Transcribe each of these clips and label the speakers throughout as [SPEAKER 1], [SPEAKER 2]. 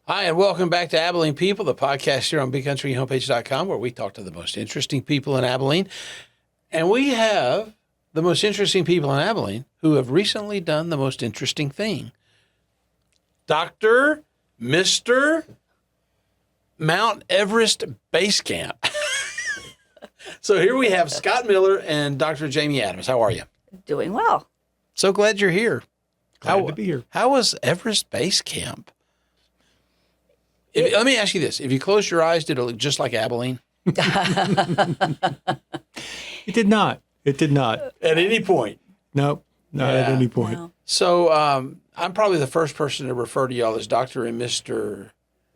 [SPEAKER 1] Hi, and welcome back to Abilene People, the podcast here on BigCountryHomepage.com, where we talk to the most interesting people in Abilene. And we have the most interesting people in Abilene who have recently done the most interesting thing. Mr. Mount Everest Base Camp. So here we have Scot Miller and Dr. Jami Adams. How are you?
[SPEAKER 2] Doing well.
[SPEAKER 1] So glad you're here.
[SPEAKER 3] Glad to be here.
[SPEAKER 1] How was Everest Base Camp? Let me ask you this. If you closed your eyes, did it look just like Abilene?
[SPEAKER 3] It did not. It did not.
[SPEAKER 1] At any point?
[SPEAKER 3] Nope. Not at any point.
[SPEAKER 2] No.
[SPEAKER 1] So I'm probably the first person to refer to y'all as Dr. and Mr.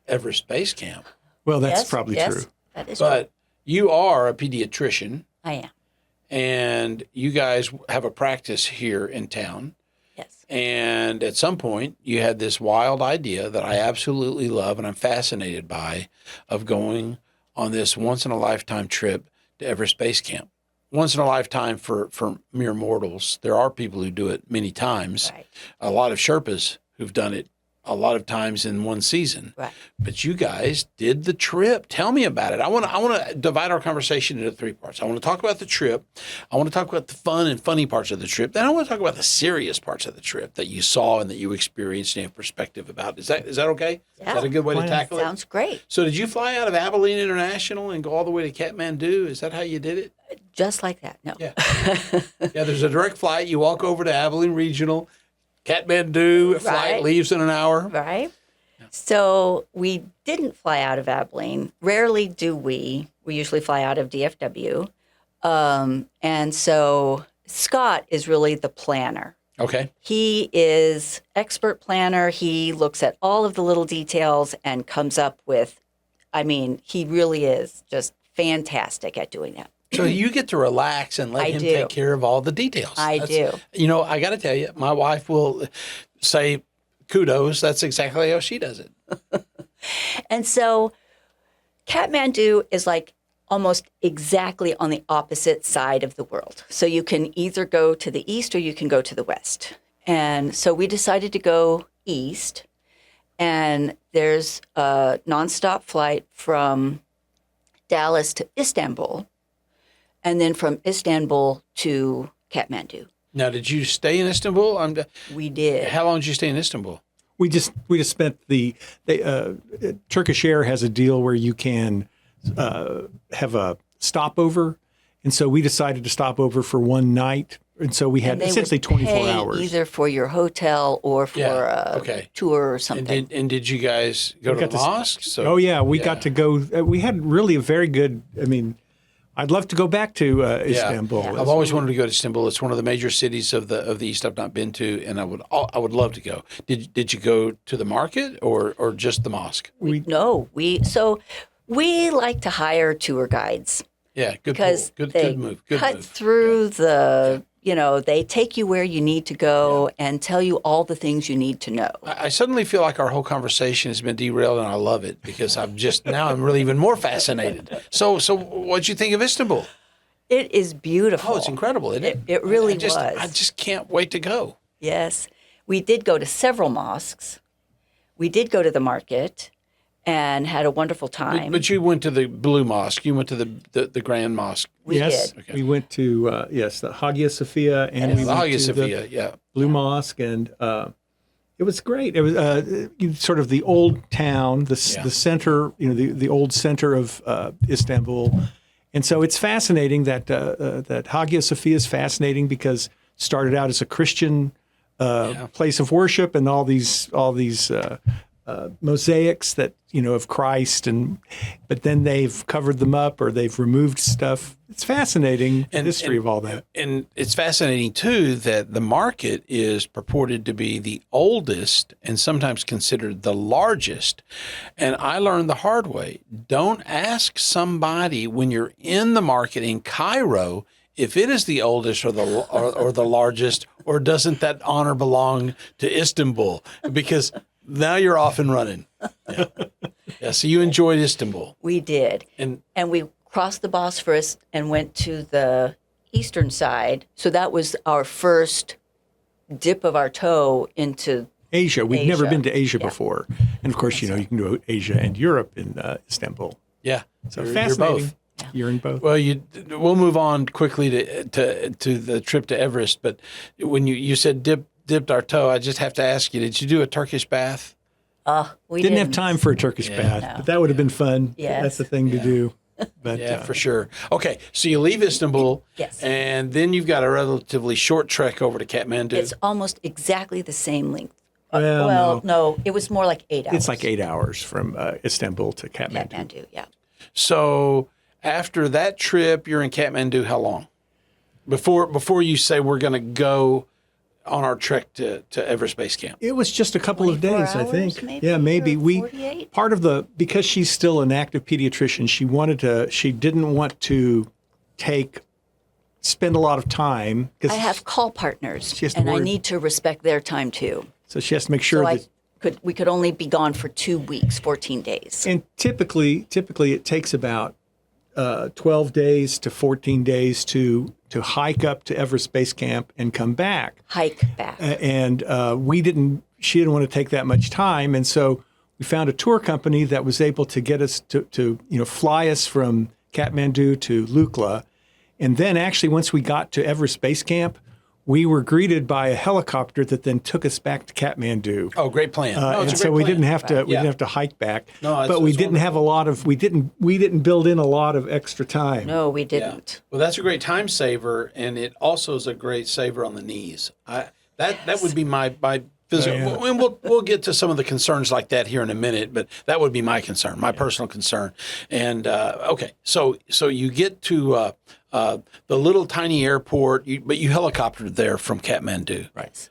[SPEAKER 1] Everest Base Camp.
[SPEAKER 3] Well, that's
[SPEAKER 2] Yes,
[SPEAKER 3] probably
[SPEAKER 2] yes,
[SPEAKER 3] true.
[SPEAKER 2] That is true.
[SPEAKER 1] But you are a pediatrician,
[SPEAKER 2] I am.
[SPEAKER 1] and you guys have a practice here in town.
[SPEAKER 2] Yes.
[SPEAKER 1] And at some point, you had this wild idea that I absolutely love and I'm fascinated by of going on this once-in-a-lifetime trip to Everest Base Camp. Once in a lifetime for mere mortals. There are people who do it many times.
[SPEAKER 2] Right.
[SPEAKER 1] A lot of Sherpas who've done it a lot of times in one season.
[SPEAKER 2] Right.
[SPEAKER 1] But you guys did the trip. Tell me about it. I want to divide our conversation into three parts. I want to talk about the trip. I want to talk about the fun and funny parts of the trip. Then I want to talk about the serious parts of the trip that you saw and that you experienced and have perspective about. Is that okay?
[SPEAKER 2] Yeah.
[SPEAKER 1] Is that a good way to tackle it?
[SPEAKER 2] Sounds great.
[SPEAKER 1] So did you fly out of Abilene International and go all the way to Kathmandu? Is that how you did it?
[SPEAKER 2] Just like that. No.
[SPEAKER 1] Yeah. Yeah, there's a direct flight. You walk over to Abilene Regional. Kathmandu flight
[SPEAKER 2] Right.
[SPEAKER 1] leaves in an hour.
[SPEAKER 2] Right. So we didn't fly out of Abilene. Rarely do we. We usually fly out of DFW. And so Scott is really the planner.
[SPEAKER 1] Okay.
[SPEAKER 2] He is expert planner. He looks at all of the little details and comes up with, he really is just fantastic at doing that.
[SPEAKER 1] So you get to relax and let
[SPEAKER 2] I
[SPEAKER 1] him
[SPEAKER 2] do.
[SPEAKER 1] take care of all the details.
[SPEAKER 2] I do.
[SPEAKER 1] You know, I got to tell you, my wife will say kudos. That's exactly how she does it.
[SPEAKER 2] And so Kathmandu is like almost exactly on the opposite side of the world. So you can either go to the east or you can go to the west. And so we decided to go east. And there's a nonstop flight from Dallas to Istanbul, and then from Istanbul to Kathmandu.
[SPEAKER 1] Now, did you stay in Istanbul?
[SPEAKER 2] We did.
[SPEAKER 1] How long did you stay in Istanbul?
[SPEAKER 3] We just spent Turkish Air has a deal where you can have a stopover, and so we decided to stop over for one night, and so we had
[SPEAKER 2] And they
[SPEAKER 3] essentially
[SPEAKER 2] would
[SPEAKER 3] 24
[SPEAKER 2] pay
[SPEAKER 3] hours.
[SPEAKER 2] either for your hotel or for a
[SPEAKER 1] okay.
[SPEAKER 2] tour or something.
[SPEAKER 1] And did you guys go to
[SPEAKER 3] got
[SPEAKER 1] the
[SPEAKER 3] to-
[SPEAKER 1] mosque? So,
[SPEAKER 3] Oh yeah, we got to go. We had really a very good. I'd love to go back to Istanbul.
[SPEAKER 2] Yeah.
[SPEAKER 1] I've always wanted to go to Istanbul. It's one of the major cities of the East I've not been to, and I would love to go. Did you go to the market or just the mosque?
[SPEAKER 2] No, we like to hire tour guides
[SPEAKER 1] Yeah, good
[SPEAKER 2] because
[SPEAKER 1] pull. Good
[SPEAKER 2] they
[SPEAKER 1] move. Good
[SPEAKER 2] cut
[SPEAKER 1] move.
[SPEAKER 2] through the, they take you where you need to go and tell you all the things you need to know.
[SPEAKER 1] I suddenly feel like our whole conversation has been derailed, and I love it because I'm really even more fascinated. So what'd you think of Istanbul?
[SPEAKER 2] It is beautiful.
[SPEAKER 1] Oh, it's incredible, isn't it?
[SPEAKER 2] It really
[SPEAKER 1] I just,
[SPEAKER 2] was.
[SPEAKER 1] I just can't wait to go.
[SPEAKER 2] Yes. We did go to several mosques. We did go to the market and had a wonderful time.
[SPEAKER 1] But you went to the Blue Mosque. You went to the Grand Mosque.
[SPEAKER 2] We
[SPEAKER 3] yes,
[SPEAKER 2] did.
[SPEAKER 1] Okay.
[SPEAKER 3] we went to the Hagia Sophia, and we
[SPEAKER 1] The
[SPEAKER 3] went
[SPEAKER 1] Hagia
[SPEAKER 3] to
[SPEAKER 1] Sophia,
[SPEAKER 3] the
[SPEAKER 1] yeah.
[SPEAKER 3] Blue Mosque, and it was great. It was sort of the old town, the center, the old center of Istanbul, and so it's fascinating that that Hagia Sophia is fascinating because it started out as a Christian place of worship, and all these mosaics that of Christ, but then they've covered them up or they've removed stuff. It's fascinating, the history of all that.
[SPEAKER 1] And it's fascinating, too, that the market is purported to be the oldest and sometimes considered the largest. And I learned the hard way. Don't ask somebody when you're in the market in Cairo if it is the oldest or the largest, or doesn't that honor belong to Istanbul? Because now you're off and running. Yeah. So you enjoyed Istanbul.
[SPEAKER 2] We did.
[SPEAKER 1] And
[SPEAKER 2] we crossed the Bosphorus and went to the eastern side. So that was our first dip of our toe into
[SPEAKER 3] Asia. We've never
[SPEAKER 2] Asia.
[SPEAKER 3] been to Asia
[SPEAKER 2] Yeah.
[SPEAKER 3] before. And of course, you know, you can go Asia and Europe in Istanbul.
[SPEAKER 1] Yeah.
[SPEAKER 3] So
[SPEAKER 1] You're
[SPEAKER 3] fascinating.
[SPEAKER 1] both.
[SPEAKER 3] You're in both.
[SPEAKER 1] Well, we'll move on quickly to the trip to Everest. But when you said dipped our toe, I just have to ask you: did you do a Turkish bath?
[SPEAKER 2] We
[SPEAKER 3] Didn't have time for a Turkish bath,
[SPEAKER 2] No.
[SPEAKER 3] but that would have been fun.
[SPEAKER 2] Yes.
[SPEAKER 3] That's the thing to do. But
[SPEAKER 1] Yeah, for sure. Okay, so you leave Istanbul,
[SPEAKER 2] Yes.
[SPEAKER 1] and then you've got a relatively short trek over to Kathmandu.
[SPEAKER 2] It's almost exactly the same length.
[SPEAKER 3] Well,
[SPEAKER 2] no, it was more like 8 hours.
[SPEAKER 3] it's like 8 hours from Istanbul to Kathmandu.
[SPEAKER 2] Kathmandu, yeah.
[SPEAKER 1] So after that trip, you're in Kathmandu how long? Before you say we're going to go on our trek to Everest Base Camp.
[SPEAKER 3] It was just a couple of
[SPEAKER 2] 24
[SPEAKER 3] days, I think.
[SPEAKER 2] hours, maybe,
[SPEAKER 3] Yeah, maybe.
[SPEAKER 2] or
[SPEAKER 3] We
[SPEAKER 2] 48?
[SPEAKER 3] part of because she's still an active pediatrician, she didn't want to spend a lot of time
[SPEAKER 2] I have call partners,
[SPEAKER 3] She has to
[SPEAKER 2] and I
[SPEAKER 3] worry-
[SPEAKER 2] need to respect their time too.
[SPEAKER 3] so she has to make sure
[SPEAKER 2] So
[SPEAKER 3] that
[SPEAKER 2] we could only be gone for 2 weeks, 14 days.
[SPEAKER 3] and typically it takes about 12 days to 14 days to hike up to Everest Base Camp and come back.
[SPEAKER 2] Hike back.
[SPEAKER 3] And she didn't want to take that much time. And so we found a tour company that was able to get us to fly us from Kathmandu to Lukla. And then actually, once we got to Everest Base Camp, we were greeted by a helicopter that then took us back to Kathmandu.
[SPEAKER 1] Oh, great plan. No, it's
[SPEAKER 3] And
[SPEAKER 1] a
[SPEAKER 3] so
[SPEAKER 1] great
[SPEAKER 3] we
[SPEAKER 1] plan.
[SPEAKER 3] didn't have to
[SPEAKER 1] Yeah.
[SPEAKER 3] didn't have to hike back.
[SPEAKER 1] No,
[SPEAKER 3] but we
[SPEAKER 1] it's
[SPEAKER 3] didn't have a lot of we didn't build in a lot of extra time.
[SPEAKER 2] No, we
[SPEAKER 1] Yeah.
[SPEAKER 2] didn't.
[SPEAKER 1] Well, that's a great time saver, and it also is a great saver on the knees. That would be my physical.
[SPEAKER 3] Yeah.
[SPEAKER 1] And we'll get to some of the concerns like that here in a minute, but that would be my concern, my personal concern. And okay, so you get to the little tiny airport, but you helicoptered there from Kathmandu.
[SPEAKER 3] Right.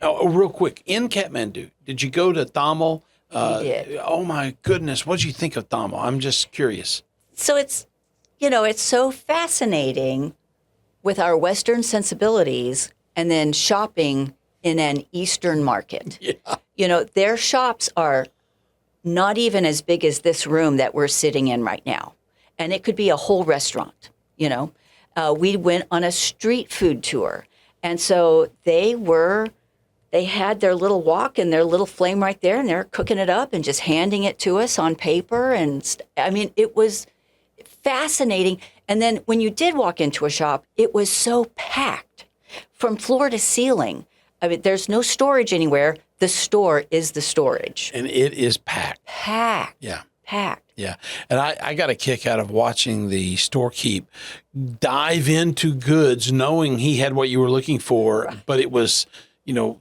[SPEAKER 1] Real quick, in Kathmandu, did you go to Thamel?
[SPEAKER 2] We did.
[SPEAKER 1] Oh my goodness, what did you think of Thamel? I'm just curious.
[SPEAKER 2] So it's so fascinating with our Western sensibilities and then shopping in an Eastern market.
[SPEAKER 1] Yeah.
[SPEAKER 2] Their shops are not even as big as this room that we're sitting in right now. And it could be a whole restaurant, We went on a street food tour. And so they had their little wok and their little flame right there, and they're cooking it up and just handing it to us on paper. And it was fascinating. And then when you did walk into a shop, it was so packed from floor to ceiling. There's no storage anywhere. The store is the storage.
[SPEAKER 1] And it is packed.
[SPEAKER 2] Packed.
[SPEAKER 1] Yeah.
[SPEAKER 2] Packed.
[SPEAKER 1] Yeah. And I got a kick out of watching the storekeep dive into goods knowing he had what you were looking for, but it was,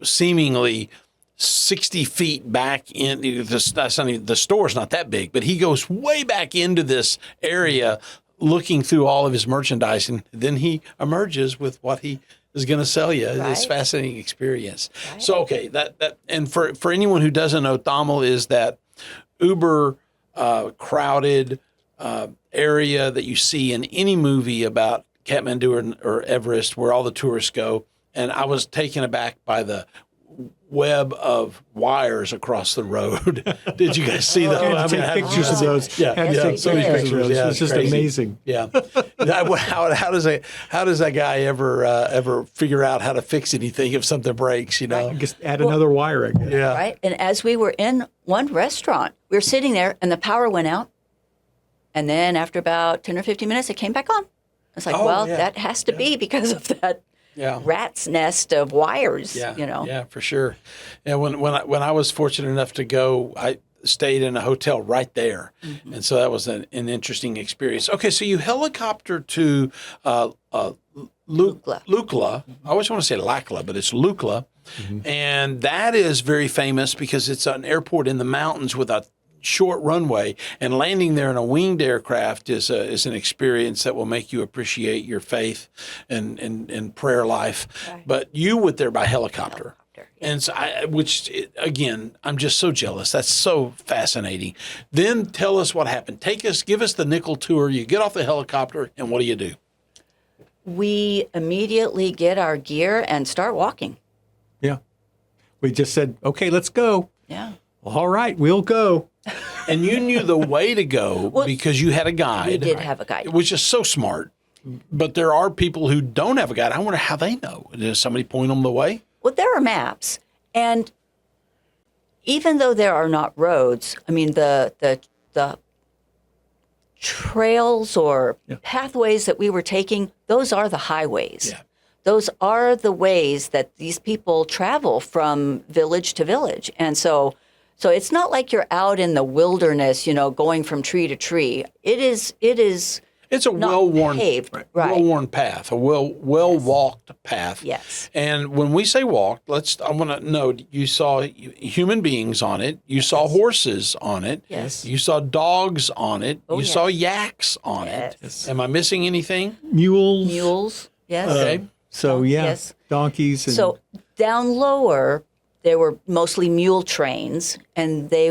[SPEAKER 1] seemingly 60 feet back in. That's not even, the store's not that big, but he goes way back into this area looking through all of his merchandise, and then he emerges with what he is going to sell you.
[SPEAKER 2] Right.
[SPEAKER 1] It's a fascinating experience. Right. So, okay, that and for anyone who doesn't know, Thamel is that uber crowded area that you see in any movie about Kathmandu or Everest, where all the tourists go. And I was taken aback by the web of wires across the road. Did you guys see that?
[SPEAKER 3] I had to take pictures of those.
[SPEAKER 1] Yeah,
[SPEAKER 3] Had to
[SPEAKER 2] Yes,
[SPEAKER 3] take
[SPEAKER 2] we
[SPEAKER 3] so many
[SPEAKER 2] did.
[SPEAKER 3] pictures of those.
[SPEAKER 1] Yeah,
[SPEAKER 3] It's just
[SPEAKER 1] crazy.
[SPEAKER 3] amazing.
[SPEAKER 1] Yeah. How does that guy ever figure out how to fix anything if something breaks?
[SPEAKER 3] Just add another wire, I guess.
[SPEAKER 1] Yeah.
[SPEAKER 2] Right? And as we were in one restaurant, we were sitting there and the power went out. And then after about 10 or 15 minutes, it came back on. It's like,
[SPEAKER 1] Yeah.
[SPEAKER 2] that has to be because of that
[SPEAKER 1] Yeah.
[SPEAKER 2] rat's nest of wires,
[SPEAKER 1] Yeah.
[SPEAKER 2] Yeah.
[SPEAKER 1] Yeah, for sure. And when I was fortunate enough to go, I stayed in a hotel right there, and so that was an interesting experience. Okay, so you helicopter to
[SPEAKER 2] Lukla.
[SPEAKER 1] Lukla. I always want to say Lakla, but it's Lukla, and that is very famous because it's an airport in the mountains with a short runway, and landing there in a winged aircraft is an experience that will make you appreciate your faith and prayer life.
[SPEAKER 2] Right.
[SPEAKER 1] But you went there by helicopter.
[SPEAKER 2] Yeah.
[SPEAKER 1] And so again, I'm just so jealous. That's so fascinating. Then tell us what happened. Give us the nickel tour. You get off the helicopter, and what do?
[SPEAKER 2] We immediately get our gear and start walking.
[SPEAKER 3] Yeah. We just said, okay, let's go.
[SPEAKER 2] Yeah.
[SPEAKER 3] All right, we'll go.
[SPEAKER 1] And you knew the way to go because you had a guide.
[SPEAKER 2] We did have a guide.
[SPEAKER 1] Which is so smart. But there are people who don't have a guide. I wonder how they know. Does somebody point them the way?
[SPEAKER 2] Well, there are maps. And even though there are not roads, I mean, the trails or pathways that we were taking, those are the highways.
[SPEAKER 1] Yeah.
[SPEAKER 2] Those are the ways that these people travel from village to village. And so it's not like you're out in the wilderness, going from tree to tree.
[SPEAKER 1] It's a well-worn,
[SPEAKER 2] paved, right.
[SPEAKER 1] well-worn path, a well-walked path.
[SPEAKER 2] Yes.
[SPEAKER 1] And when we say walked, I want to note, you saw human beings on it. You saw horses on it.
[SPEAKER 2] Yes.
[SPEAKER 1] You saw dogs on it.
[SPEAKER 2] Oh,
[SPEAKER 1] you saw yaks on it.
[SPEAKER 2] Yes.
[SPEAKER 1] Am I missing anything?
[SPEAKER 2] Mules. Yes.
[SPEAKER 1] Okay.
[SPEAKER 3] So
[SPEAKER 2] Yes.
[SPEAKER 3] donkeys. And,
[SPEAKER 2] So down lower, there were mostly mule trains, and they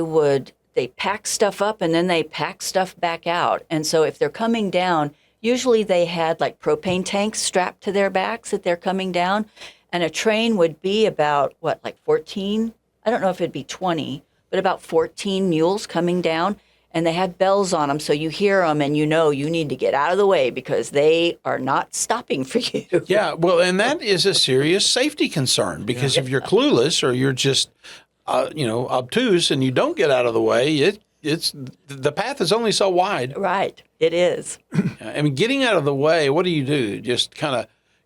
[SPEAKER 2] pack stuff up and then they pack stuff back out. And so if they're coming down, usually they had like propane tanks strapped to their backs that they're coming down. And a train would be about, 14? I don't know if it'd be 20, but about 14 mules coming down. And they had bells on them, so you hear them and you need to get out of the way because they are not stopping for you.
[SPEAKER 1] Yeah, well, and that is a serious safety concern because if you're clueless or you're just obtuse and you don't get out of the way, the path is only so wide.
[SPEAKER 2] Right, it is.
[SPEAKER 1] I mean, getting out of the way, what do? Just kind of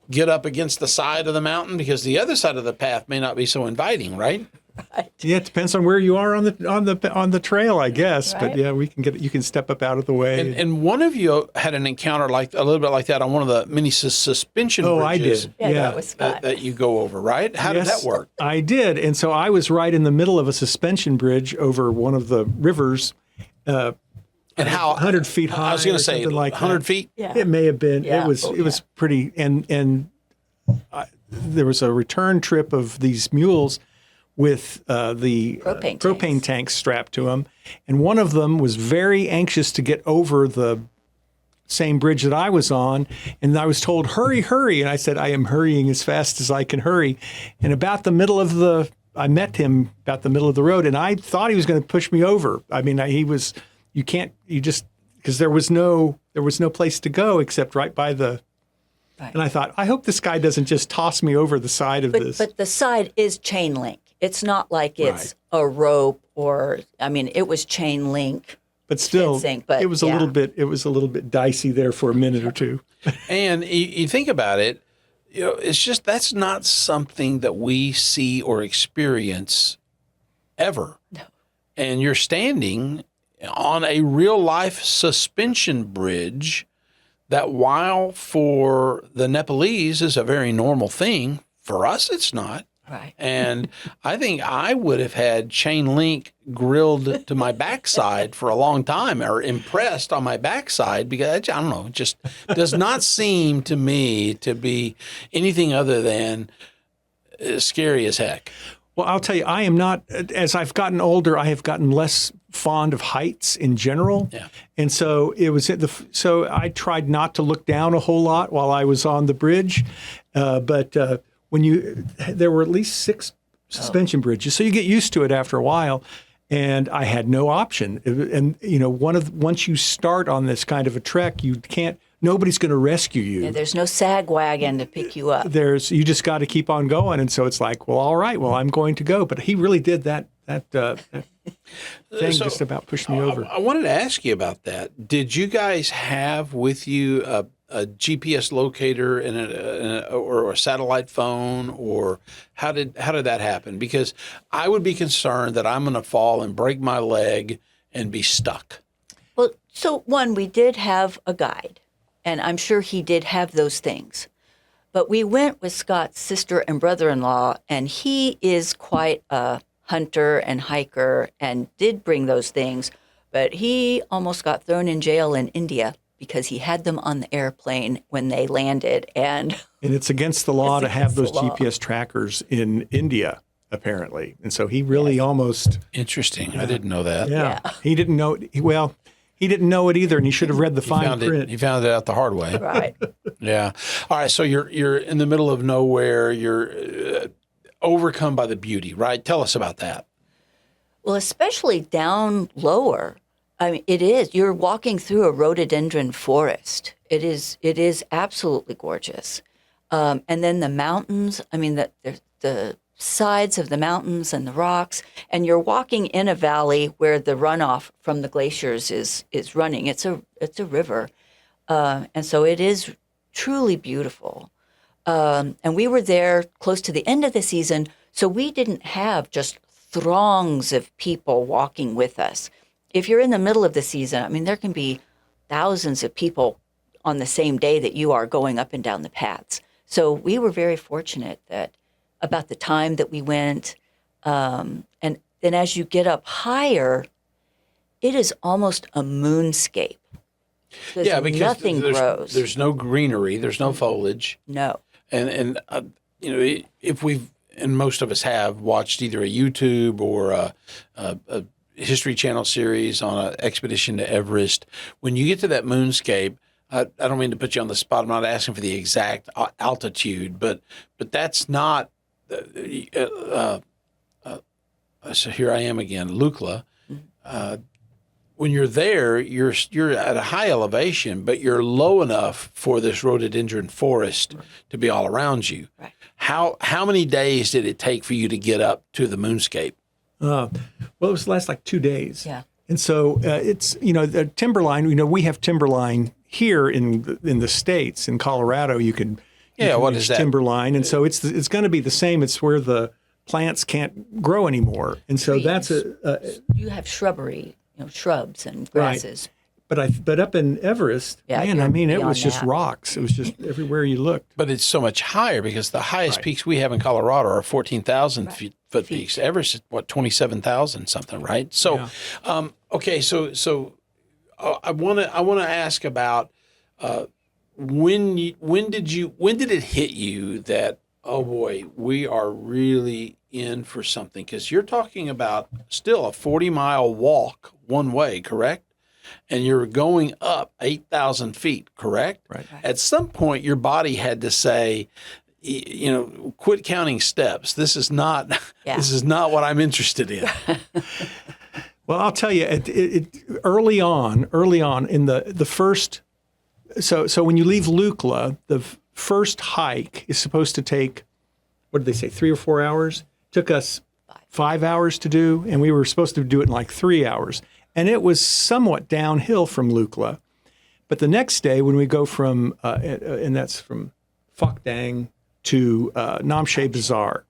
[SPEAKER 1] get up against the side of the mountain because the other side of the path may not be so inviting, right?
[SPEAKER 2] Right.
[SPEAKER 3] Yeah, it depends on where you are on the trail, I guess.
[SPEAKER 2] Right.
[SPEAKER 3] But yeah, you can step up out of the way.
[SPEAKER 1] And one of you had an encounter like a little bit like that on one of the mini suspension bridges.
[SPEAKER 3] I did.
[SPEAKER 2] Yeah, that was Scott.
[SPEAKER 1] That you go over, right? How did that work?
[SPEAKER 3] I did. And so I was right in the middle of a suspension bridge over one of the rivers.
[SPEAKER 1] And how
[SPEAKER 3] 100 feet high.
[SPEAKER 1] I was going to say
[SPEAKER 3] like
[SPEAKER 1] 100
[SPEAKER 3] that.
[SPEAKER 1] feet.
[SPEAKER 2] Yeah.
[SPEAKER 3] It may have been.
[SPEAKER 2] Yeah.
[SPEAKER 3] It was pretty. And there was a return trip of these mules with the propane tanks strapped to them. And one of them was very anxious to get over the same bridge that I was on. And I was told, hurry, hurry. And I said, I am hurrying as fast as I can hurry. And I met him about the middle of the road, and I thought he was going to push me over. I mean, because there was no place to go except right by the. Right. And I thought, I hope this guy doesn't just toss me over the side of this.
[SPEAKER 2] But the side is chain link. It's not like it's a rope it was chain link.
[SPEAKER 3] But still, it was a little bit dicey there for a minute or two.
[SPEAKER 1] And you think about it, it's just that's not something that we see or experience ever. No. And you're standing on a real life suspension bridge that, while for the Nepalese is a very normal thing, for us it's not.
[SPEAKER 2] Right.
[SPEAKER 1] And I think I would have had chain link grilled to my backside for a long time, or impressed on my backside, because I don't know, it just does not seem to me to be anything other than scary as heck.
[SPEAKER 3] Well, I'll tell you, I am not, as I've gotten older, I have gotten less fond of heights in general. Yeah. And so so I tried not to look down a whole lot while I was on the bridge. But there were at least 6 suspension bridges, so you get used to it after a while. And I had no option. And once you start on this kind of a trek, nobody's going to rescue you.
[SPEAKER 2] Yeah, there's no sag wagon to pick you up.
[SPEAKER 3] You just got to keep on going. And so it's like, well, all right, well, I'm going to go. But he really did that thing, just about pushed me over.
[SPEAKER 1] I wanted to ask you about that. Did you guys have with you a GPS locator or a satellite phone, or how did that happen? Because I would be concerned that I'm going to fall and break my leg and be stuck.
[SPEAKER 2] Well, so we did have a guide, and I'm sure he did have those things. But we went with Scott's sister and brother-in-law, and he is quite a hunter and hiker and did bring those things, but he almost got thrown in jail in India because he had them on the airplane when they landed. And
[SPEAKER 3] it's against the law to have those GPS trackers in India, apparently. And so he really almost...
[SPEAKER 1] Interesting. I didn't know that.
[SPEAKER 3] Yeah. He didn't know... He didn't know it either, and he should have read the fine print.
[SPEAKER 1] He found it out the hard way.
[SPEAKER 2] Right.
[SPEAKER 1] Yeah. All right, so you're in the middle of nowhere. You're overcome by the beauty, right? Tell us about that.
[SPEAKER 2] Well, especially down lower. I mean, it is. You're walking through a rhododendron forest. It is absolutely gorgeous. And then the mountains. I mean, the sides of the mountains and the rocks, and you're walking in a valley where the runoff from the glaciers is running. It's a river, and so it is truly beautiful. And we were there close to the end of the season, so we didn't have just throngs of people walking with us. If you're in the middle of the season, I mean, there can be thousands of people on the same day that you are going up and down the paths. So we were very fortunate that about the time that we went, and then as you get up higher, it is almost a moonscape.
[SPEAKER 1] Yeah, because
[SPEAKER 2] nothing grows.
[SPEAKER 1] There's no greenery, there's no foliage.
[SPEAKER 2] No.
[SPEAKER 1] And you know, if we've, and most of us have, watched either a YouTube or a History Channel series on an expedition to Everest, when you get to that moonscape, I don't mean to put you on the spot. I'm not asking for the exact altitude, but that's not. So here I am again, Lukla. When you're there, you're at a high elevation, but you're low enough for this rhododendron forest to be all around you.
[SPEAKER 2] Right.
[SPEAKER 1] How many days did it take for you to get up to the moonscape?
[SPEAKER 3] Well, it was last like 2 days.
[SPEAKER 2] Yeah.
[SPEAKER 3] And so it's, the timberline, we have timberline here in the States. In Colorado, you can
[SPEAKER 1] what
[SPEAKER 3] use
[SPEAKER 1] is that?
[SPEAKER 3] timberline. And so it's going to be the same. It's where the plants can't grow anymore. And so that's
[SPEAKER 2] you have shrubbery, shrubs and grasses.
[SPEAKER 3] Right. But up in Everest, it was just
[SPEAKER 2] that.
[SPEAKER 3] rocks. It was just everywhere you looked.
[SPEAKER 1] But it's so much higher because the highest peaks we have in Colorado are 14,000 foot peaks. Everest is 27,000 something, right? So, okay, so I want to ask about when did it hit you that, oh boy, we are really in for something? Because you're talking about still a 40-mile walk one way, correct? And you're going up 8,000 feet, correct?
[SPEAKER 3] Right.
[SPEAKER 1] At some point, your body had to say, quit counting steps. This is not what I'm interested in.
[SPEAKER 3] Well, I'll tell you, early on in the first, so when you leave Lukla, the first hike is supposed to take, what did they say, 3 or 4 hours? Took us 5 hours to do, and we were supposed to do it in like 3 hours. And it was somewhat downhill from Lukla. But the next day, when we go from, and that's from Phokdang to Namche Bazaar,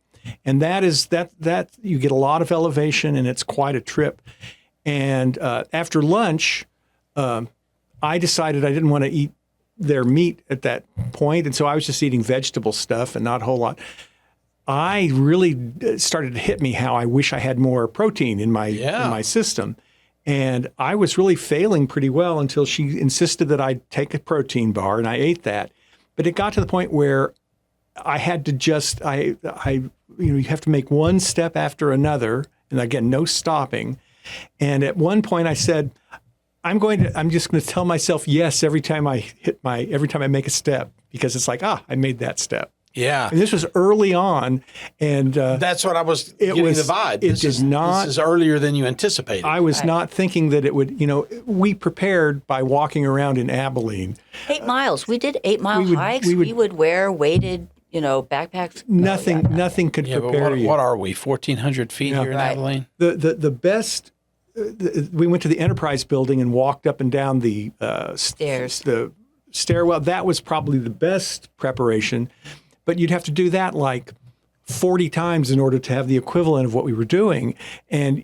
[SPEAKER 3] and that you get a lot of elevation, and it's quite a trip. And after lunch, I decided I didn't want to eat their meat at that point, and so I was just eating vegetable stuff and not a whole lot. I really started to hit me how I wish I had more protein in my system. And I was really failing pretty well until she insisted that I take a protein bar, and I ate that. But it got to the point where I had to just, you have to make one step after another, and again, no stopping. And at one point I said, I'm just going to tell myself yes every time I make a step, because it's like, I made that step.
[SPEAKER 1] Yeah.
[SPEAKER 3] And this was early on, and
[SPEAKER 1] that's what I was getting the vibe. This is earlier than you anticipated.
[SPEAKER 3] I was not thinking that it would, we prepared by walking around in Abilene.
[SPEAKER 2] 8 miles. We did 8-mile hikes. We would wear weighted, backpacks.
[SPEAKER 3] Nothing could prepare you.
[SPEAKER 1] What are we, 1,400 feet here in Abilene?
[SPEAKER 3] The best, we went to the Enterprise building and walked up and down the
[SPEAKER 2] stairs.
[SPEAKER 3] The stairwell. That was probably the best preparation. But you'd have to do that like 40 times in order to have the equivalent of what we were doing. And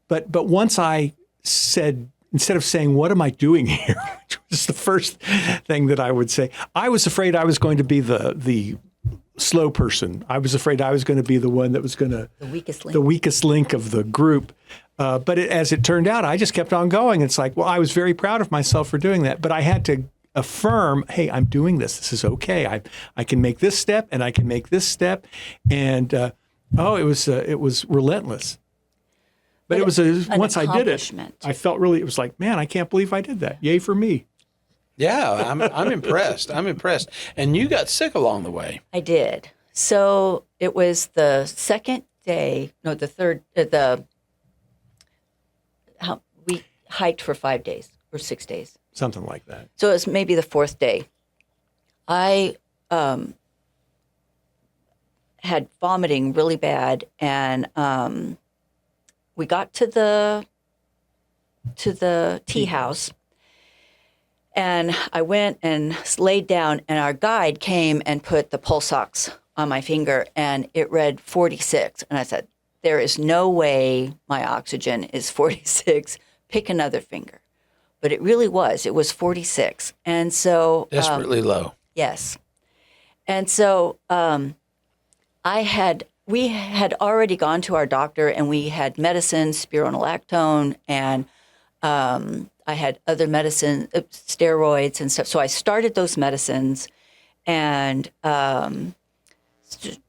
[SPEAKER 3] but once I said, instead of saying, what am I doing here? Which was the first thing that I would say. I was afraid I was going to be the slow person. I was afraid I was going to be the one that was going to the weakest link of the group. But as it turned out, I just kept on going. It's like, well, I was very proud of myself for doing that. But I had to affirm, hey, I'm doing this. This is okay. I can make this step, and I can make this step, and it was relentless. But it was once I did it, I felt really. It was like, man, I can't believe I did that. Yay for me!
[SPEAKER 1] Yeah, I'm impressed. I'm impressed. And you got sick along the way.
[SPEAKER 2] I did. So it was the second day. No, the third. We hiked for 5 days or 6 days.
[SPEAKER 3] Something like that.
[SPEAKER 2] So it was maybe the fourth day. I had vomiting really bad, and we got to the tea house, and I went and laid down, and our guide came and put the pulse ox on my finger, and it read 46, and I said, there is no way my oxygen is 46. Pick another finger. But it really was. It was 46. And so...
[SPEAKER 1] Desperately low.
[SPEAKER 2] Yes. And so we had already gone to our doctor, and we had medicine, spironolactone, and I had other medicine, steroids and stuff. So I started those medicines and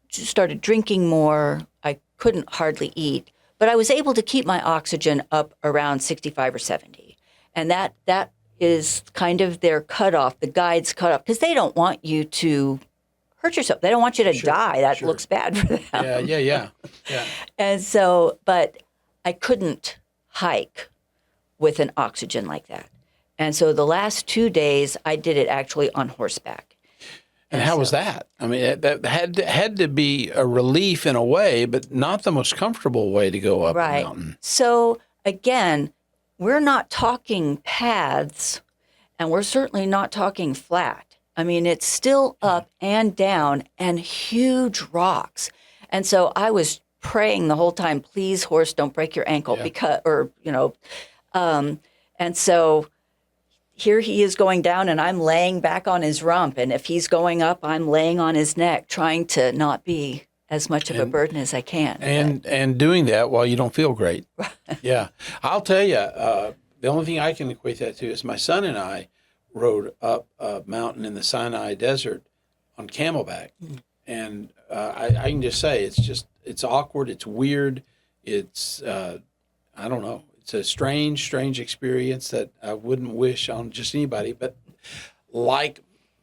[SPEAKER 2] started drinking more. I couldn't hardly eat, but I was able to keep my oxygen up around 65 or 70. And that is kind of their cutoff, the guide's cutoff, because they don't want you to hurt yourself. They don't want you to die. That looks bad for them.
[SPEAKER 1] Yeah.
[SPEAKER 2] And so, but I couldn't hike with an oxygen like that. And so the last 2 days, I did it actually on horseback.
[SPEAKER 1] And how was that? I mean, that had to be a relief in a way, but not the most comfortable way to go up a mountain.
[SPEAKER 2] So again, we're not talking paths, and we're certainly not talking flat. I mean, it's still up and down and huge rocks. And so I was praying the whole time, please, horse, don't break your ankle, and so here he is going down, and I'm laying back on his rump. And if he's going up, I'm laying on his neck, trying to not be as much of a burden as I can.
[SPEAKER 1] And doing that while you don't feel great. Yeah. I'll tell you, the only thing I can equate that to is my son and I rode up a mountain in the Sinai Desert on camelback. And I can just say it's awkward, it's weird, it's, I don't know. It's a strange experience that I wouldn't wish on just anybody. But like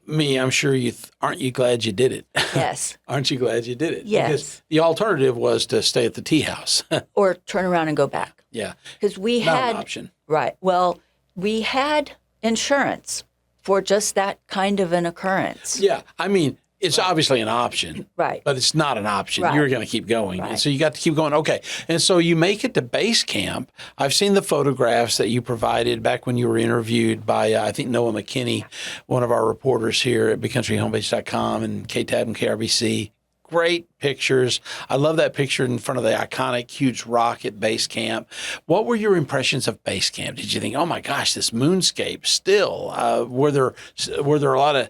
[SPEAKER 1] me, I'm sure aren't you glad you did it?
[SPEAKER 2] Yes.
[SPEAKER 1] Aren't you glad you did it?
[SPEAKER 2] Yes.
[SPEAKER 1] Because the alternative was to stay at the tea house.
[SPEAKER 2] Or turn around and go back.
[SPEAKER 1] Yeah.
[SPEAKER 2] Because we
[SPEAKER 1] Not
[SPEAKER 2] had...
[SPEAKER 1] an option.
[SPEAKER 2] Right. Well, we had insurance for just that kind of an occurrence.
[SPEAKER 1] Yeah. I mean, it's obviously an option.
[SPEAKER 2] Right.
[SPEAKER 1] But it's not an option.
[SPEAKER 2] Right.
[SPEAKER 1] You're going to keep going.
[SPEAKER 2] Right.
[SPEAKER 1] And so you got to keep going. Okay. And so you make it to base camp. I've seen the photographs that you provided back when you were interviewed by, I think, Noah McKinney, one of our reporters here at BigCountryHomepage.com and KTAB and KRBC. Great pictures. I love that picture in front of the iconic huge rock at base camp. What were your impressions of base camp? Did you think, oh my gosh, this moonscape still? Were there a lot of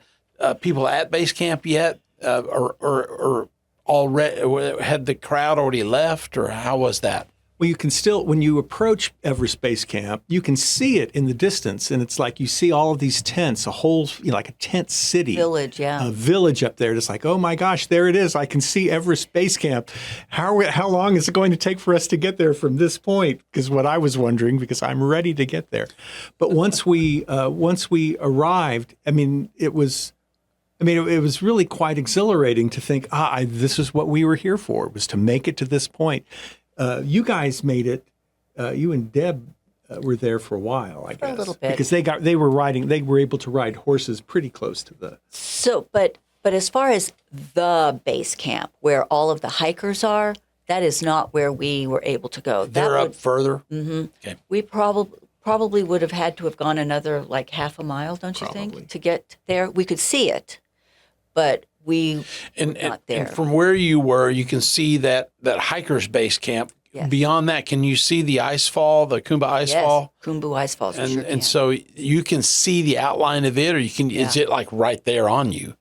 [SPEAKER 1] people at base camp yet, or already had the crowd already left, or how was that?
[SPEAKER 3] Well, you can still, when you approach Everest Base Camp, you can see it in the distance, and it's like you see all of these tents, a whole, like a tent city.
[SPEAKER 2] Village, yeah.
[SPEAKER 3] A village up there. It's like, oh my gosh, there it is. I can see Everest Base Camp. How long is it going to take for us to get there from this point? Because what I was wondering, because I'm ready to get there. But once we arrived, it was really quite exhilarating to think, this is what we were here for, was to make it to this point. You guys made it. You and Deb were there for a while, I guess,
[SPEAKER 2] a little bit,
[SPEAKER 3] because they were able to ride horses pretty close to the.
[SPEAKER 2] So, but as far as the base camp where all of the hikers are, that is not where we were able to go.
[SPEAKER 1] They're up further.
[SPEAKER 2] Mm-hmm.
[SPEAKER 1] Okay.
[SPEAKER 2] We probably would have had to have gone another like half a mile, don't you think, to get there? We could see it, but we not there.
[SPEAKER 1] And from where you were, you can see that hiker's base camp. Yes. Beyond that, can you see the ice fall, the Khumbu ice fall?
[SPEAKER 2] Yes, Khumbu ice falls.
[SPEAKER 1] And so you can see the outline of it, or you can. Yeah. Is it like right there on you?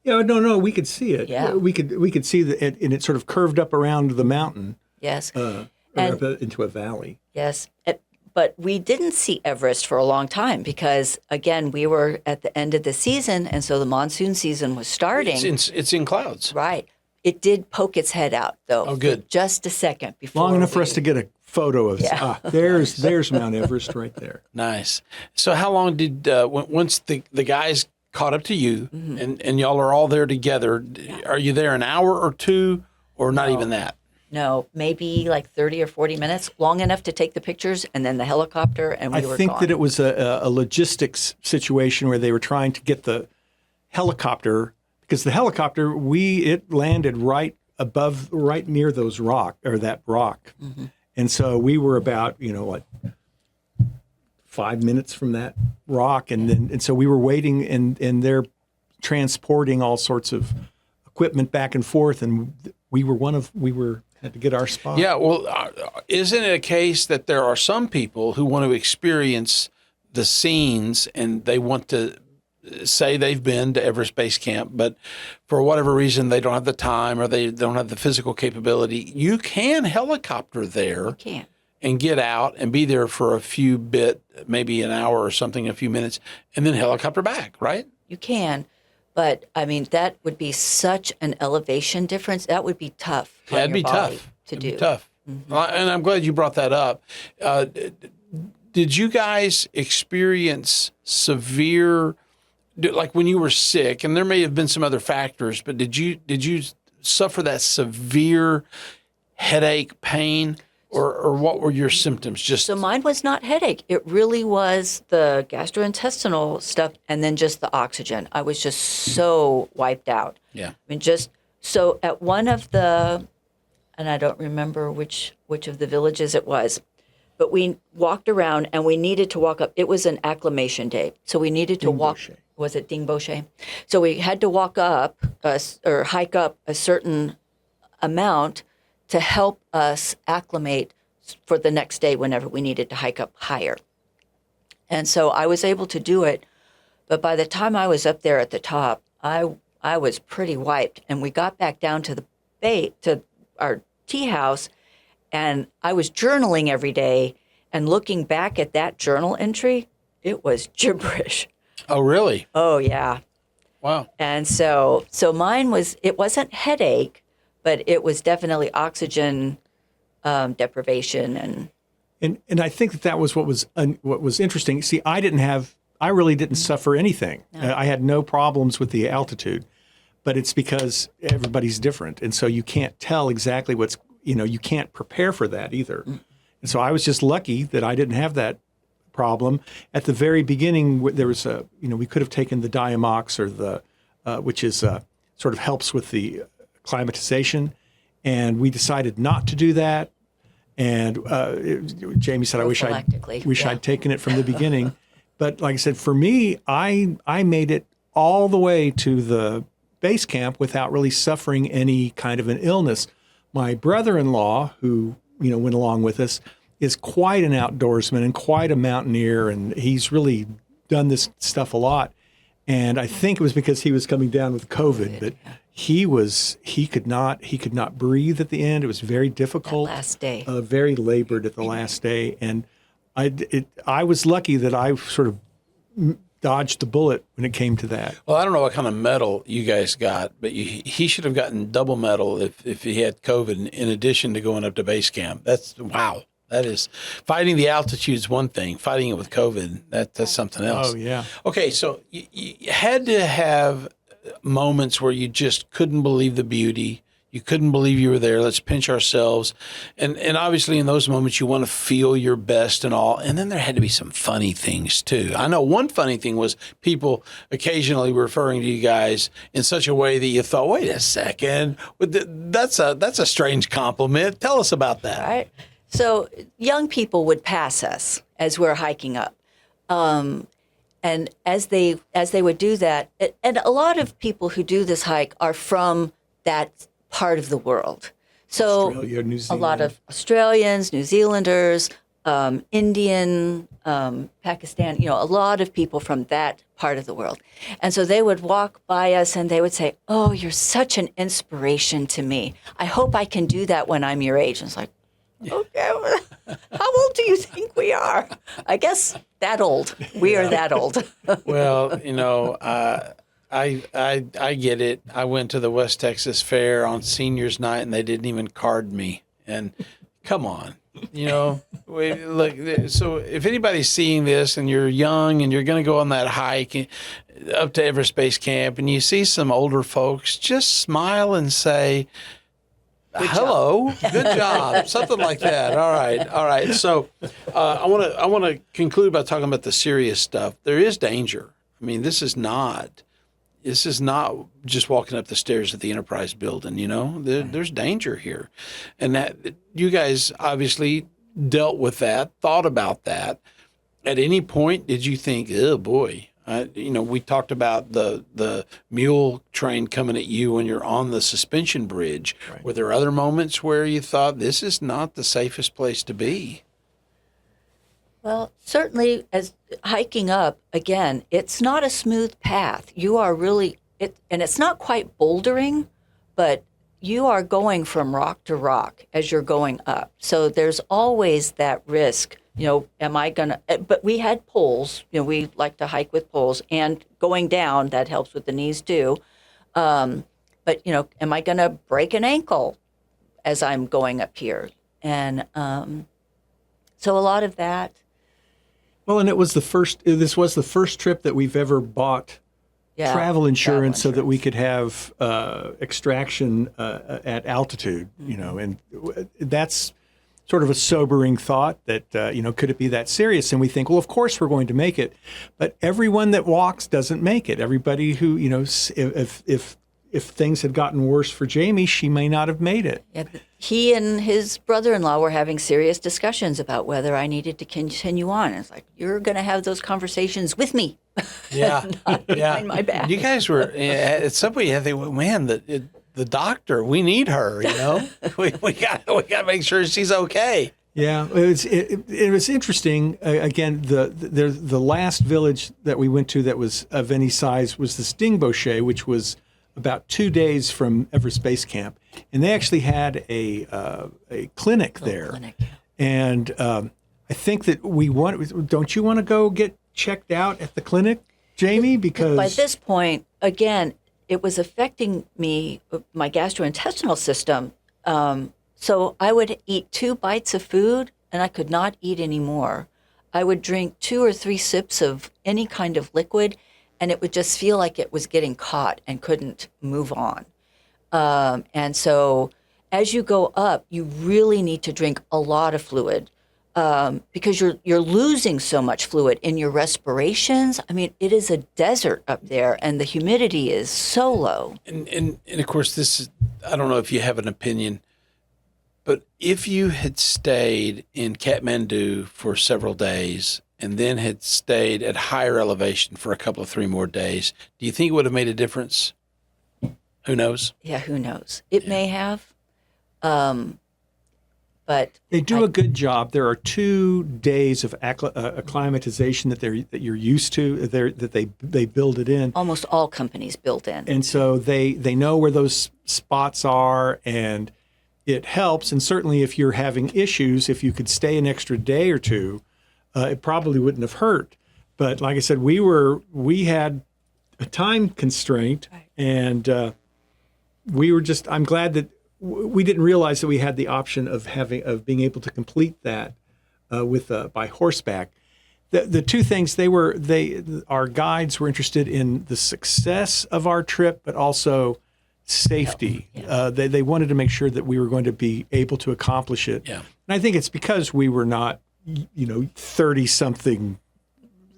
[SPEAKER 3] Yeah, no, we could see it.
[SPEAKER 2] Yeah.
[SPEAKER 3] We could see it, and it sort of curved up around the mountain.
[SPEAKER 2] Yes.
[SPEAKER 3] And into a valley.
[SPEAKER 2] Yes. But we didn't see Everest for a long time because, again, we were at the end of the season, and so the monsoon season was starting.
[SPEAKER 1] It's in clouds.
[SPEAKER 2] Right. It did poke its head out, though.
[SPEAKER 1] Oh, good.
[SPEAKER 2] For just a second before.
[SPEAKER 3] Long enough for us to get a photo of there's Mount Everest right there.
[SPEAKER 1] Nice. So how long did, once the guys caught up to you, mm-hmm. and y'all are all there together, are you there an hour or two, or not even that?
[SPEAKER 2] No, maybe like 30 or 40 minutes, long enough to take the pictures, and then the helicopter, and we were gone.
[SPEAKER 3] I think that it was a logistics situation where they were trying to get the helicopter, because the helicopter, it landed right near that rock.
[SPEAKER 2] Mm-hmm.
[SPEAKER 3] And so we were about, 5 minutes from that rock. And so we were waiting and they're transporting all sorts of equipment back and forth. And we had to get our spot.
[SPEAKER 1] Yeah. Well, isn't it a case that there are some people who want to experience the scenes and they want to say they've been to Everest Base Camp, but for whatever reason, they don't have the time or they don't have the physical capability? You can helicopter there.
[SPEAKER 2] You can.
[SPEAKER 1] And get out and be there for maybe an hour or something, a few minutes, and then helicopter back, right?
[SPEAKER 2] You can. But, I mean, that would be such an elevation difference. That would be tough.
[SPEAKER 1] Yeah, it'd be tough
[SPEAKER 2] to
[SPEAKER 1] it'd
[SPEAKER 2] do.
[SPEAKER 1] Be tough.
[SPEAKER 2] Mm-hmm.
[SPEAKER 1] And I'm glad you brought that up. Did you guys experience severe, like when you were sick, and there may have been some other factors, but did you suffer that severe headache, pain? Or what were your symptoms?
[SPEAKER 2] So mine was not headache. It really was the gastrointestinal stuff and then just the oxygen. I was just so wiped out.
[SPEAKER 1] Yeah.
[SPEAKER 2] I mean, so at one of and I don't remember which of the villages it was, but we walked around and we needed to walk up. It was an acclimation day. So we needed to walk. Was it Dingboche? So we had to walk up or hike up a certain amount to help us acclimate for the next day whenever we needed to hike up higher. And so I was able to do it, but by the time I was up there at the top, I was pretty wiped. And we got back down to to our tea house, and I was journaling every day, and looking back at that journal entry, it was gibberish.
[SPEAKER 1] Oh, really?
[SPEAKER 2] Oh, yeah.
[SPEAKER 1] Wow.
[SPEAKER 2] And so mine it wasn't headache, but it was definitely oxygen deprivation
[SPEAKER 3] and I think that was what was interesting. See, I really didn't suffer anything.
[SPEAKER 2] No.
[SPEAKER 3] I had no problems with the altitude, but it's because everybody's different, and so you can't tell exactly you can't prepare for that either. Mm. And so I was just lucky that I didn't have that problem. At the very beginning, there was we could have taken the Diamox or the which is sort of helps with the acclimatization, and we decided not to do that. And Jami said, "I wish I'd taken it from the beginning." But like I said, for me, I made it all the way to the base camp without really suffering any kind of an illness. My brother-in-law, who went along with us, is quite an outdoorsman and quite a mountaineer, and he's really done this stuff a lot. And I think it was because he was coming down with COVID, but he could not breathe at the end. It was very difficult.
[SPEAKER 2] That last day.
[SPEAKER 3] Very labored at the last day. And I was lucky that I sort of dodged the bullet when it came to that.
[SPEAKER 1] Well, I don't know what kind of medal you guys got, but he should have gotten double medal if he had COVID in addition to going up to base camp. Wow. That is, fighting the altitude is one thing. Fighting it with COVID, that's something else.
[SPEAKER 3] Oh, yeah.
[SPEAKER 1] Okay, so you had to have moments where you just couldn't believe the beauty. You couldn't believe you were there. Let's pinch ourselves. And obviously in those moments you want to feel your best and all. And then there had to be some funny things too. I know one funny thing was people occasionally referring to you guys in such a way that you thought, wait a second, that's a strange compliment. Tell us about that.
[SPEAKER 2] All right. So young people would pass us as we're hiking up. And as they would do that, and a lot of people who do this hike are from that part of the world. So
[SPEAKER 3] Australia, New Zealand.
[SPEAKER 2] A lot of Australians, New Zealanders, Indian, Pakistan, a lot of people from that part of the world. And so they would walk by us and they would say, "Oh, you're such an inspiration to me. I hope I can do that when I'm your age." And it's like, okay, how old do you think we are? I guess that old. We are that old.
[SPEAKER 1] Well, I get it. I went to the West Texas Fair on seniors night and they didn't even card me. And come on, look. So if anybody's seeing this and you're young and you're going to go on that hike up to Everest Base Camp and you see some older folks, just smile and say, "Hello, good job," something like that. All right. So I want to conclude by talking about the serious stuff. There is danger. I mean, this is not this is not just walking up the stairs of the Enterprise building, there's danger here. And that you guys obviously dealt with that, thought about that. At any point, did you think, oh boy, we talked about the mule train coming at you when you're on the suspension bridge. Right. Were there other moments where you thought this is not the safest place to be?
[SPEAKER 2] Well, certainly as hiking up, again, it's not a smooth path. You are really, and it's not quite bouldering, but you are going from rock to rock as you're going up. So there's always that risk, am I going to, but we had poles, we like to hike with poles, and going down, that helps with the knees too. But, am I going to break an ankle as I'm going up here? And so a lot of that.
[SPEAKER 3] Well, and this was the first trip that we've ever bought travel insurance so that we could have extraction at altitude, and that's sort of a sobering thought that, could it be that serious? And we think, well, of course we're going to make it. But everyone that walks doesn't make it. Everybody who, if things had gotten worse for Jami, she may not have made it.
[SPEAKER 2] Yeah, he and his brother-in-law were having serious discussions about whether I needed to continue on. It's like, you're going to have those conversations with me.
[SPEAKER 1] Yeah.
[SPEAKER 2] Not behind my back.
[SPEAKER 1] You guys were, at some point, you think, man, the doctor, we need her, we got to make sure she's okay.
[SPEAKER 3] Yeah, it was interesting. Again, the last village that we went to that was of any size was the Stingbochet, which was about 2 days from Everest Base Camp, and they actually had a clinic there. Clinic. And I think that don't you want to go get checked out at the clinic, Jami? Because
[SPEAKER 2] by this point, again, it was affecting me, my gastrointestinal system. So I would eat 2 bites of food, and I could not eat anymore. I would drink 2 or 3 sips of any kind of liquid, and it would just feel like it was getting caught and couldn't move on. And so as you go up, you really need to drink a lot of fluid because you're losing so much fluid in your respirations. I mean, it is a desert up there, and the humidity is so low.
[SPEAKER 1] And of course, this is, I don't know if you have an opinion, but if you had stayed in Kathmandu for several days and then had stayed at higher elevation for a couple of 3 more days, do you think it would have made a difference? Who knows?
[SPEAKER 2] Yeah, who knows? It may have. But
[SPEAKER 3] they do a good job. There are 2 days of acclimatization that you're used to. That they build it in.
[SPEAKER 2] Almost all companies build in,
[SPEAKER 3] and so they know where those spots are, and it helps. And certainly, if you're having issues, if you could stay an extra day or 2. It probably wouldn't have hurt. But like I said, we had a time constraint, right. And I'm glad that we didn't realize that we had the option of being able to complete that by horseback. The 2 things our guides were interested in the success of our trip, but also safety. Yeah. They wanted to make sure that we were going to be able to accomplish it. Yeah. And I think it's because we were not 30-something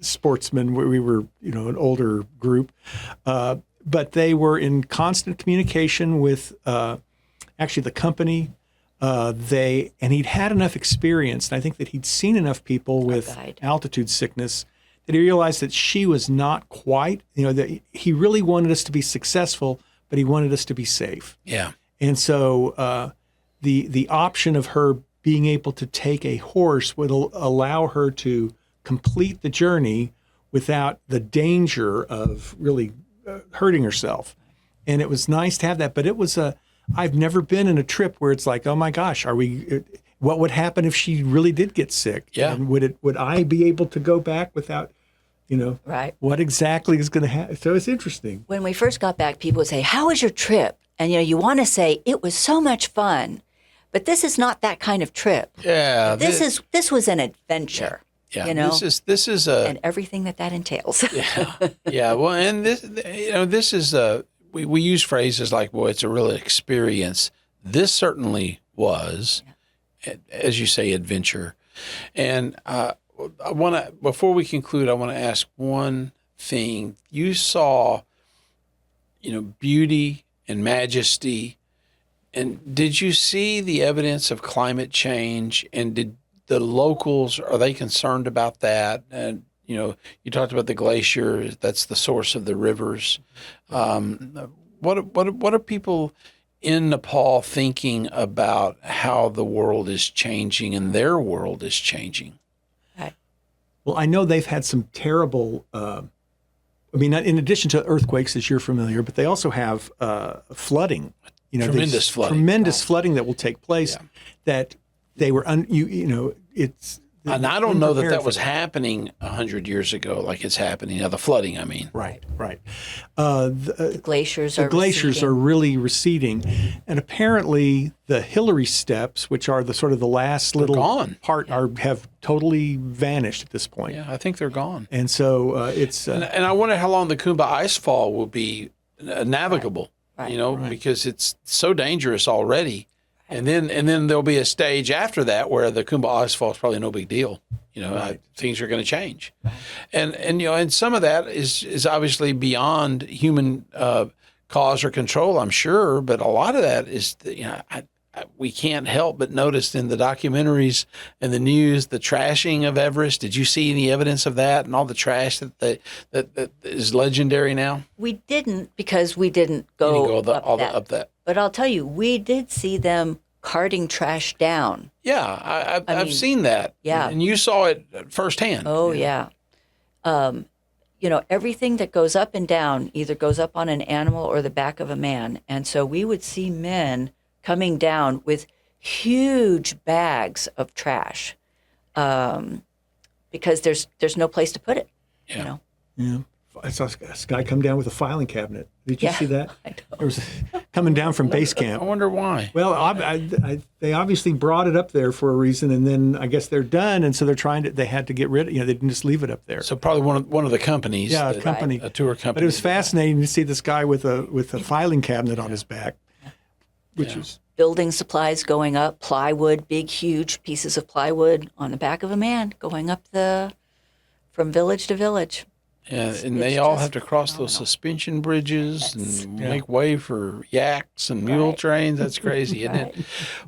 [SPEAKER 3] sportsmen. We were, an older group. But they were in constant communication with actually the company. And he'd had enough experience, and I think that he'd seen enough people with altitude sickness that he realized that she was not quite, that he really wanted us to be successful, but he wanted us to be safe.
[SPEAKER 1] Yeah.
[SPEAKER 3] And so the option of her being able to take a horse would allow her to complete the journey without the danger of really hurting herself. And it was nice to have that. But I've never been in a trip where it's like, oh my gosh, what would happen if she really did get sick?
[SPEAKER 1] Yeah.
[SPEAKER 3] And would I be able to go back without,
[SPEAKER 2] right.
[SPEAKER 3] What exactly is going to happen? So it's interesting.
[SPEAKER 2] When we first got back, people would say, how was your trip? And, you want to say, it was so much fun. But this is not that kind of trip.
[SPEAKER 1] Yeah.
[SPEAKER 2] This was an adventure.
[SPEAKER 1] Yeah. This is
[SPEAKER 2] and everything that entails.
[SPEAKER 1] Yeah. Yeah. Well, and this is we use phrases like, well, it's a real experience. This certainly was, as you say, adventure. And before we conclude, I want to ask one thing. You saw beauty and majesty. And did you see the evidence of climate change? And did the locals, are they concerned about that? And, you talked about the glacier. That's the source of the rivers. What are people in Nepal thinking about how the world is changing and their world is changing?
[SPEAKER 2] Right.
[SPEAKER 3] Well, I know they've had some terrible, in addition to earthquakes, as you're familiar, but they also have flooding.
[SPEAKER 1] Tremendous flooding.
[SPEAKER 3] Tremendous flooding that will take place that they were, it's...
[SPEAKER 1] And I don't know that was happening 100 years ago like it's happening now, the flooding, I mean.
[SPEAKER 3] Right.
[SPEAKER 2] The glaciers are
[SPEAKER 3] receding. Are really receding. And apparently the Hillary steps, which are the sort of the last little part, have totally vanished at this point.
[SPEAKER 1] Yeah, I think they're gone.
[SPEAKER 3] And so it's...
[SPEAKER 1] and I wonder how long the Kumbh icefall will be navigable, because it's so dangerous already. And then there'll be a stage after that where the Kumbh icefall is probably no big deal. Things are going to change, and some of that is obviously beyond human cause or control, I'm sure. But a lot of that is, we can't help but notice in the documentaries and the news the trashing of Everest. Did you see any evidence of that and all the trash that is legendary now?
[SPEAKER 2] We didn't, because we didn't go up that. But I'll tell you, we did see them carting trash down.
[SPEAKER 1] Yeah, I've seen that.
[SPEAKER 2] Yeah.
[SPEAKER 1] And you saw it firsthand.
[SPEAKER 2] Oh, yeah. Everything that goes up and down either goes up on an animal or the back of a man. And so we would see men coming down with huge bags of trash because there's no place to put it.
[SPEAKER 1] Yeah.
[SPEAKER 3] Yeah. I saw this guy come down with a filing cabinet. Did you see that?
[SPEAKER 2] I know.
[SPEAKER 3] There was coming down from base camp.
[SPEAKER 1] I wonder why.
[SPEAKER 3] Well, they obviously brought it up there for a reason, and then I guess they're done, and so they had to get rid of it. They didn't just leave it up there.
[SPEAKER 1] So probably one of the companies.
[SPEAKER 3] Yeah, a company.
[SPEAKER 1] A tour company.
[SPEAKER 3] But it was fascinating to see this guy with a filing cabinet on his back, which is...
[SPEAKER 2] Building supplies going up, plywood, big, huge pieces of plywood on the back of a man going up from village to village.
[SPEAKER 1] Yeah, and they all have to cross those suspension bridges and make way for yaks and mule trains. That's crazy, isn't it?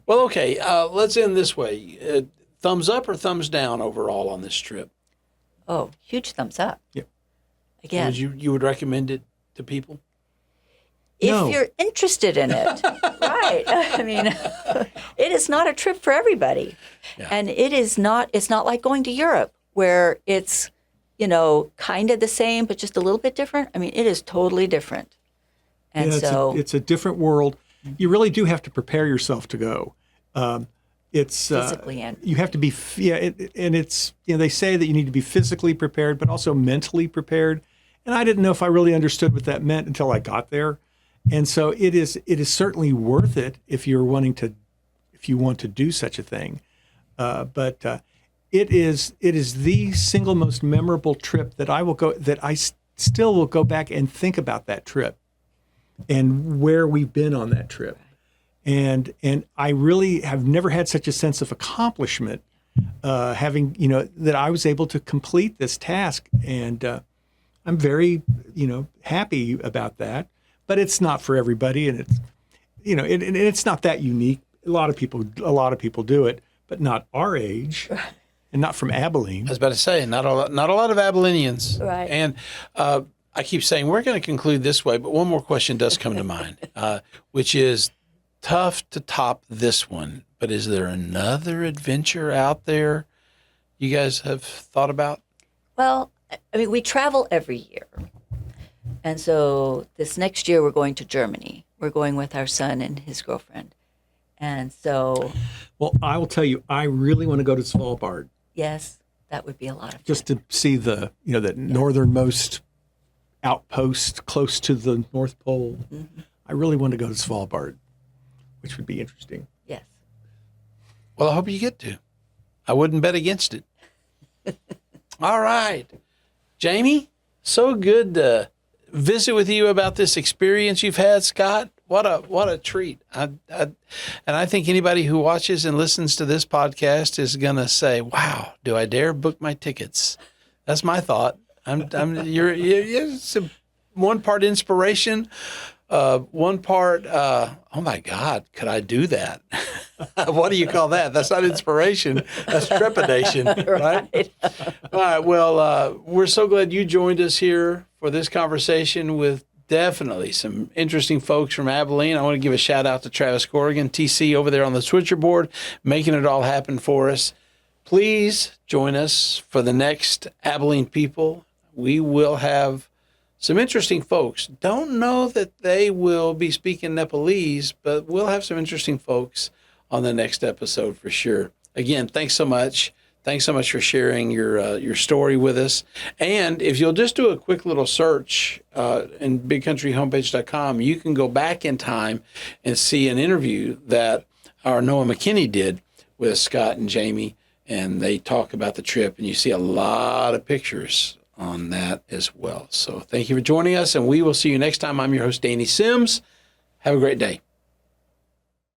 [SPEAKER 1] Well, okay, let's end this way. Thumbs up or thumbs down overall on this trip?
[SPEAKER 2] Oh, huge thumbs up.
[SPEAKER 3] Yep.
[SPEAKER 2] Again.
[SPEAKER 1] You would recommend it to people?
[SPEAKER 2] If you're interested in it, right. I mean, it is not a trip for everybody. Yeah. And it's not like going to Europe where it's, kind of the same, but just a little bit different. I mean, it is totally different. And
[SPEAKER 3] it's a different world. You really do have to prepare yourself to go. It's
[SPEAKER 2] physically and
[SPEAKER 3] you have to be, and it's, they say that you need to be physically prepared, but also mentally prepared. And I didn't know if I really understood what that meant until I got there. And so it is certainly worth it if you want to do such a thing. But it is the single most memorable trip that I still will go back and think about that trip and where we've been on that trip. And I really have never had such a sense of accomplishment, having, that I was able to complete this task. And I'm very, happy about that. But it's not for everybody, and it's, and it's not that unique. A lot of people do it, but not our age, and not from Abilene.
[SPEAKER 1] I was about to say, not a lot of Abilenians.
[SPEAKER 2] Right.
[SPEAKER 1] And I keep saying we're going to conclude this way, but one more question does come to mind, which is tough to top this one. But is there another adventure out there you guys have thought about?
[SPEAKER 2] Well, I mean, we travel every year. And so this next year we're going to Germany. We're going with our son and his girlfriend. And so...
[SPEAKER 3] Well, I will tell you, I really want to go to Svalbard.
[SPEAKER 2] Yes, that would be a lot of fun.
[SPEAKER 3] Just to see the northernmost outpost close to the North Pole. Mm-hmm. I really want to go to Svalbard, which would be interesting.
[SPEAKER 2] Yes.
[SPEAKER 1] Well, I hope you get to. I wouldn't bet against it. All right. Jami, so good to visit with you about this experience you've had, Scot. What a treat. And I think anybody who watches and listens to this podcast is going to say, wow, do I dare book my tickets? That's my thought. It's one part inspiration, one part, oh my God, could I do that? What do you call that? That's not inspiration. That's trepidation, right? All right. Well, we're so glad you joined us here for this conversation with definitely some interesting folks from Abilene. I want to give a shout out to Travis Corrigan, TC over there on the switcherboard, making it all happen for us. Please join us for the next Abilene People. We will have some interesting folks. Don't know that they will be speaking Nepalese, but we'll have some interesting folks on the next episode for sure. Again, thanks so much. Thanks so much for sharing your story with us. And if you'll just do a quick little search in bigcountryhomepage.com, you can go back in time and see an interview that our Noah McKinney did with Scott and Jami, and they talk about the trip, and you see a lot of pictures on that as well. So thank you for joining us, and we will see you next time. I'm your host, Danny Sims. Have a great day.